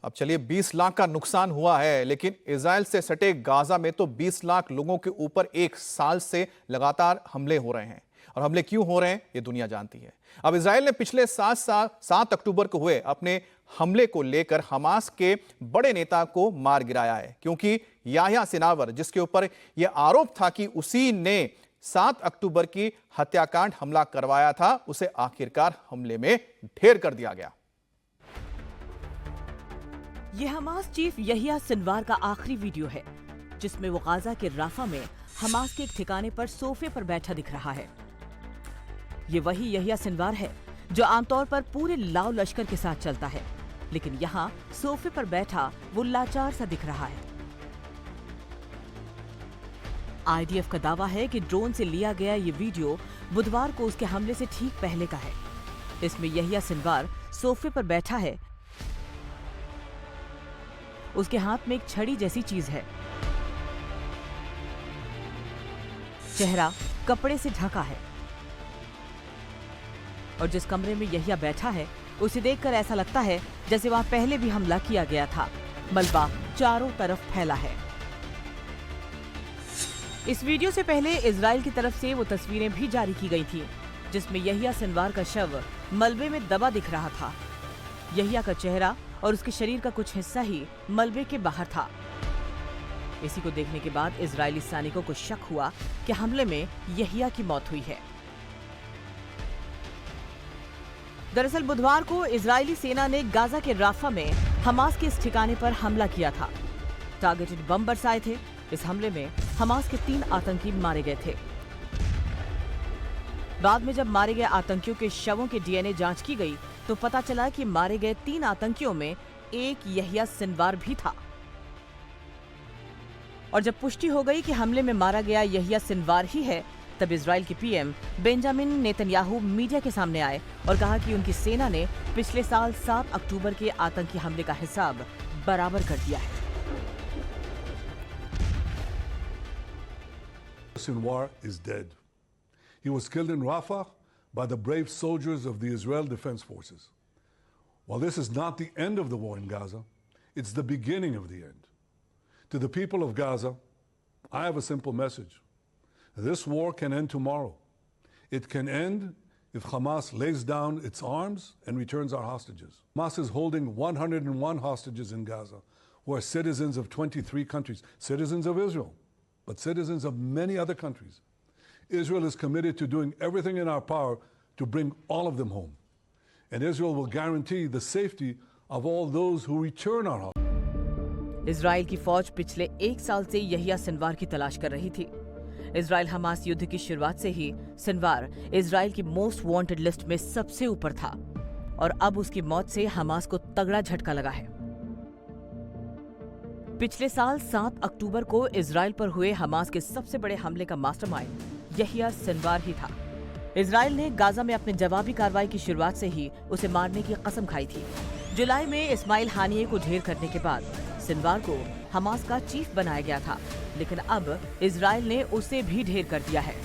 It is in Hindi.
अब चलिए 20 लाख का नुकसान हुआ है, लेकिन इजराइल से सटे गाजा में तो 20 लाख लोगों के ऊपर एक साल से लगातार हमले हो रहे हैं। और हमले क्यों हो रहे हैं ये दुनिया जानती है। अब इजराइल ने पिछले 7 अक्टूबर को हुए अपने हमले को लेकर हमास के बड़े नेता को मार गिराया है, क्योंकि याह्या सिनावर, जिसके ऊपर यह आरोप था कि उसी ने 7 अक्टूबर की हत्याकांड हमला करवाया था, उसे आखिरकार हमले में ढेर कर दिया गया। ये हमास चीफ याह्या सिनवार का आखिरी वीडियो है, जिसमें वो गाजा के राफा में हमास के एक ठिकाने पर सोफे पर बैठा दिख रहा है। ये वही याह्या सिनवार है जो आमतौर पर पूरे लाव लश्कर के साथ चलता है, लेकिन यहाँ सोफे पर बैठा वो लाचार सा दिख रहा है। आईडीएफ का दावा है कि ड्रोन से लिया गया ये वीडियो बुधवार को उसके हमले से ठीक पहले का है। इसमें याह्या सिनवार सोफे पर बैठा है, उसके हाथ में एक छड़ी जैसी चीज है, चेहरा कपड़े से ढका है और जिस कमरे में याह्या बैठा है उसे देखकर ऐसा लगता है जैसे वहां पहले भी हमला किया गया था। मलबा चारों तरफ फैला है। इस वीडियो से पहले इजराइल की तरफ से वो तस्वीरें भी जारी की गई थी, जिसमें याह्या सिनवार का शव मलबे में दबा दिख रहा था। याह्या का चेहरा और उसके शरीर का कुछ हिस्सा ही मलबे के बाहर था। इसी को देखने के बाद इजरायली सैनिकों को शक हुआ कि हमले में याह्या की मौत हुई है। दरअसल बुधवार को इजरायली सेना ने गाजा के राफा में हमास के इस ठिकाने पर हमला किया था। टारगेटेड बम बरसाए थे। इस हमले में हमास के 3 आतंकी मारे गए थे। बाद में जब मारे गए आतंकियों के शवों के डीएनए जांच की गई तो पता चला कि मारे गए 3 आतंकियों में एक याह्या सिनवार भी था। और जब पुष्टि हो गई कि हमले में मारा गया याह्या सिनवार ही है, तब इजराइल के पीएम बेंजामिन नेतन्याहू मीडिया के सामने आए और कहा कि उनकी सेना ने पिछले साल 7 अक्टूबर के आतंकी हमले का हिसाब बराबर कर दिया है। Sinwar is dead. He was killed in Rafah by the brave soldiers of the Israel Defense Forces. While this is not the end of the war in Gaza, it's the beginning of the end. To the people of Gaza, I have a simple message. This war can end tomorrow. It can end if Hamas lays down its arms and returns our hostages. Hamas is holding 101 hostages in Gaza, who are citizens of 23 countries, citizens of Israel, but citizens of many other countries. Israel is committed to doing everything in our power to bring all of them home. And Israel will guarantee the safety of all those who return our hostages. Israel की फौज पिछले 1 साल से याह्या सिनवार की तलाश कर रही थी। इजराइल हमास युद्ध की शुरुआत से ही सिनवार इजराइल की मोस्ट वांटेड लिस्ट में सबसे ऊपर था और अब उसकी मौत से हमास को तगड़ा झटका लगा है। पिछले साल 7 अक्टूबर को इजराइल पर हुए हमास के सबसे बड़े हमले का मास्टरमाइंड याह्या सिनवार ही था। इजराइल ने गाजा में अपने जवाबी कार्रवाई की शुरुआत से ही उसे मारने की कसम खाई थी। जुलाई में इस्माइल हानिये को ढेर करने के बाद सिनवार को हमास का चीफ बनाया गया था, लेकिन अब इजराइल ने उसे भी ढेर कर दिया है।